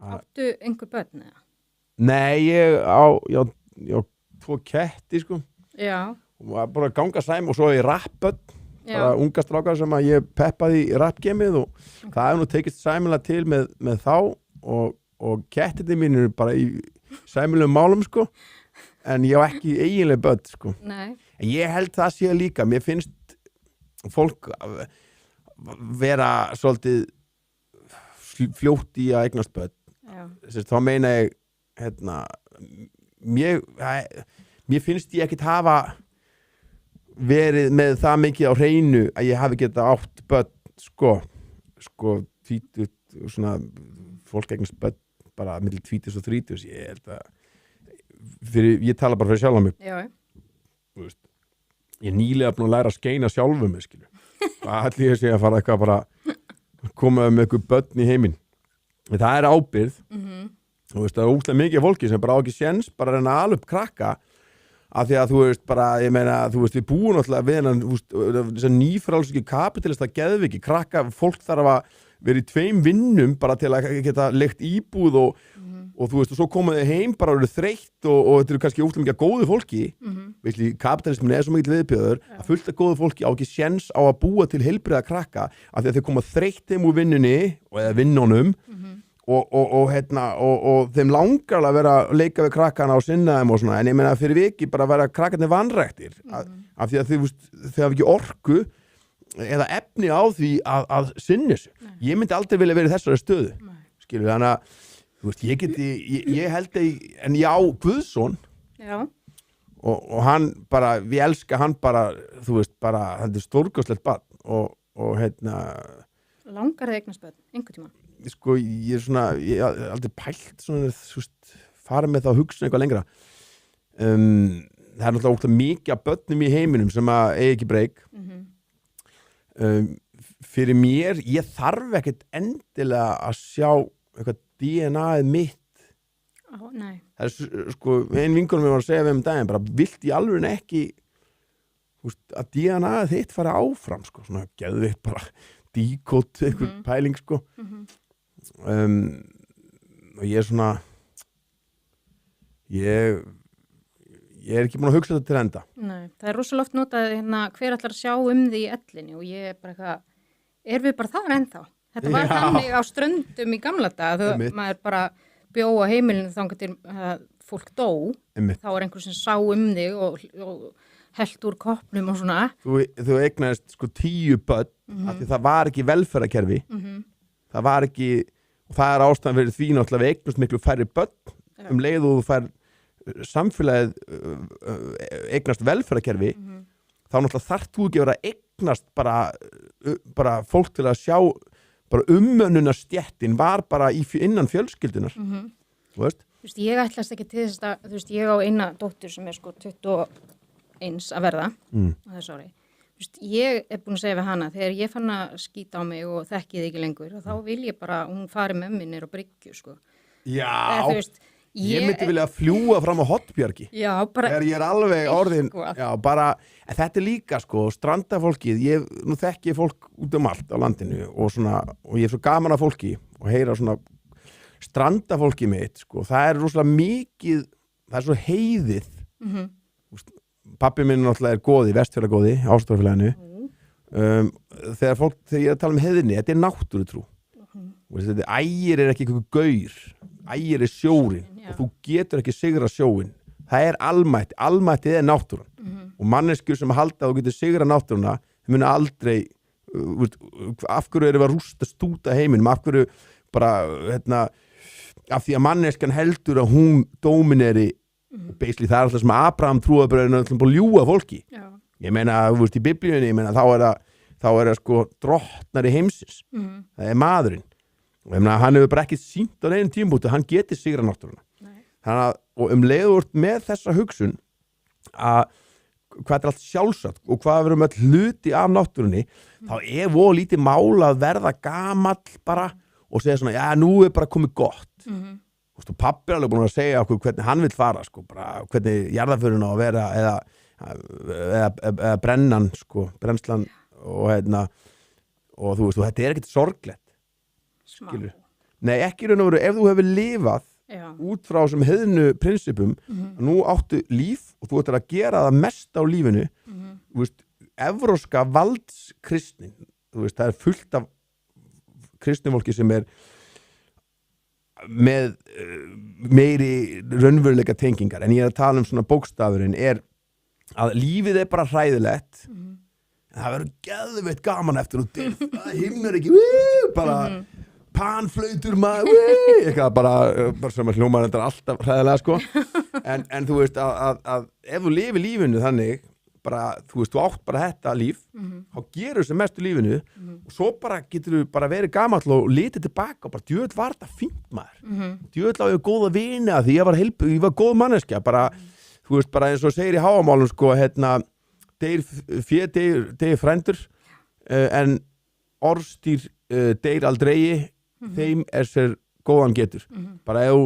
Áttu einhver börn eða? Nei, ég á 2 ketti sko Já, og var bara að ganga sæm og svo í rappbörn já, bara unga strákar sem að ég peppaði í rappgemið og það hefur nú tekist sæmilega til með þá og kettirnir mín eru bara í sæmilegum málum sko en ég á ekki eiginlega börn sko nei, en ég held það sé líka, mér finnst fólk vera svolítið fljótt í að eignast börn já, þá meina ég mér finnst ég ekkert hafa verið með það mikið á hreinu að ég hafi getað átt börn sko tvítut svona fólk eignast börn bara milli 20 og 30 ég held að ég tala bara fyrir sjálf á mig já, veist, ég er nýlega búin að læra að skeina sjálfum mig hvað ætli ég sé að fara eitthvað bara koma með eitthvað börn í heiminn en það er ábyrgð þú veist, það er óslega mikið fólki sem bara á ekki séns bara að reyna að ala upp krakka af því að þú veist bara, ég meina þú veist, við búum náttúrulega við hennan þess að nýfrálsiki kapitalista geðviki krakka, fólk þarf að vera í 2 vinnum bara til að geta leigt íbúð og þú veist, og svo komaðu heim bara og eru þreytt og þetta eru kannski óslega mikið góðu fólki veist, kapitalismin er svo mikið viðbjöður að fullt af góðu fólki á ekki séns á að búa til heilbrigða krakka af því að þeir koma þreytt heim úr vinnunni eða vinnunum og þeim langar að vera að leika við krakkana og sinna þeim og svona, en ég meina fyrir viki bara að vera krakkarnir vanræktir af því að þau hafa ekki orku eða efni á því að sinna þessu. Ég myndi aldrei vilja vera í þessari stöðu, skilur, þannig að þú veist, ég held að en já, Guðsson og hann bara, við elska hann bara, þú veist, bara hann er stórkostlegt barn og Langar þið eignast börn, einhvern tímann? Sko, ég er aldrei pælt svona, þú veist, fara með það að hugsa eitthvað lengra það er náttúrulega ótrúlega mikið af börnum í heiminum sem að eigi ekki breyk fyrir mér, ég þarf ekkert endilega að sjá eitthvað DNA-ið mitt Nei. Það er sko, ein vinkonum við var að segja við daginn, bara vilt í alveg ekki veist, að DNA-ið þitt fara áfram sko, svona geðveikt bara díkótt, einhver pæling sko og ég er svona ég er ekki búin að hugsa þetta til enda. Nei, það er rosalega oft notað hver ætlar að sjá því í ellinni og ég er bara eitthvað við bara þar ennþá? Þetta var þannig á ströndum í gamla dag maður bara bjó á heimilinu þangað til fólk dó þá er einhver sem sá þig og hellt úr koppnum og svona. Þú eignaðist sko 10 börn af því það var ekki velferðarkerfi það var ekki og það er ástæðan fyrir því náttúrulega við eignast miklu færri börn leið og þú fær samfélagið eignast velferðarkerfi þá náttúrulega þarft þú ekki að vera eignast bara fólk til að sjá bara umönnunarstjettin var bara innan fjölskyldunar þú veist? Þú veist, ég ætlast ekki til þess að þú veist, ég á eina dóttur sem er sko 21 að verða á þessu ári. Þú veist, ég er búin að segja við hana þegar ég fann að skýta á mig og þekki þig ekki lengur og þá vil ég bara hún fari með mér niður á bryggju sko. Já, þú veist, ég myndi vilja fljúga fram á Hottbjargi þegar ég er alveg orðin já, bara, en þetta er líka sko strandafólkið, nú þekki ég fólk út allt á landinu og ég er svo gaman að fólki og heyra svona strandafólkið mitt sko, það er rosalega mikið það er svo heiðið pabbi minn náttúrulega er góði, Vestfjarðagóði Ástórfélaginu þegar ég er að tala um heiðinni, þetta er náttúrutrú þetta ægir er ekki einhver gaur ægir er sjórin og þú getur ekki sigra sjóin það er almættið er náttúran og manneskjur sem halda að þú getur sigra náttúruna þau muni aldrei af hverju erum við að rústa stúta heiminum af hverju bara af því að manneskjan heldur að hún dómineri basically það er alltaf sem Abraham trúabröðin alltaf búin að ljúga fólki ég meina, þú veist, í biblíunni þá er það sko drottnari heimsins það er maðurinn og hann hefur bara ekki sýnt á neinum tímabúti hann geti sigra náttúruna þannig að, og leiður með þessa hugsun að hvað er allt sjálfsagt og hvað verum öll hluti af náttúrunni þá er voða lítið mál að verða gamall bara og segja svona, já, nú er bara komið gott og pabbi er alveg búin að segja okkur hvernig hann vill fara sko, bara hvernig jarðarförin á að vera eða brennan sko, brennslan og þú veist, og þetta er ekkert sorglegt skilur, Nei, ekki raun og veru, ef þú hefur lifað út frá sem heiðnu prinsipum nú áttu líf og þú ættir að gera það mest á lífinu þú veist, evróska valdskristnin þú veist, það fullt af kristnifólki sem með meiri raunveruleika tengingar, en ég að tala svona bókstafurinn að lífið bara hræðilegt það verður geðveitt gaman eftir og það himnar ekki bara panflautur maður eitthvað bara sem að hljómar þetta alltaf hræðilega sko en þú veist að ef þú lifir lífinu þannig bara, þú veist, þú átt bara þetta líf þá gerur sem mestu lífinu og svo bara getur þú bara verið gamall og litið tilbaka og bara djöðl var þetta fínt maður djöðl á ég góða vini að því ég var góð manneskja bara, þú veist, bara eins og segir í Hávamálum sko, deyr frændur en orðstýr deyr aldrei þeim sér góðan getur bara ef þú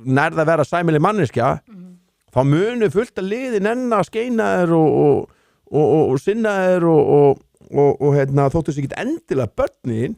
nærð að vera sæmileg manneskja þá munu fullt að liði nenna að skeina þér og sinna þér og þóttu sér ekki endilega börnin